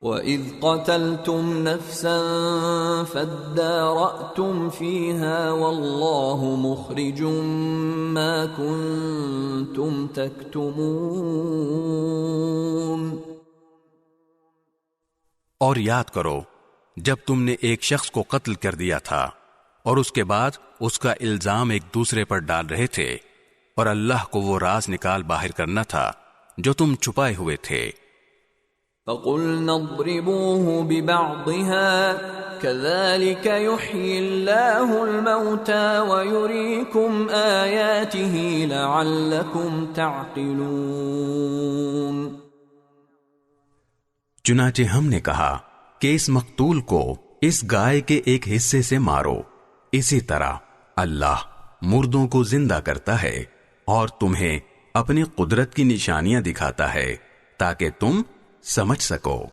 वइज़ क़तलतुम नफ़्सन फ़द्दारअतुम फ़ीहा वल्लाहु मुख़रिजुम मा कुन्तुम तक्तुमून। और याद करो जब तुमने एक शख्स को कत्ल कर दिया था और उसके बाद उसका इल्जाम एक दूसरे पर डाल रहे थे, और अल्लाह को वो राज निकाल बाहर करना था जो तुम छुपाए हुए थे। फ़क़ुल्ना अज़रिबूहु बिबअज़िहा कज़ालिक युह्यिल्लाहुल मौता व युरीकुम आयातिही लअल्लकुम तअक़िलून। चुनाचे हमने कहा कि इस मकतूल को इस गाय के एक हिस्से से मारो, इसी तरह अल्लाह मुर्दों को जिंदा करता है और तुम्हें अपनी कुदरत की निशानियां दिखाता है ताकि तुम समझ सको।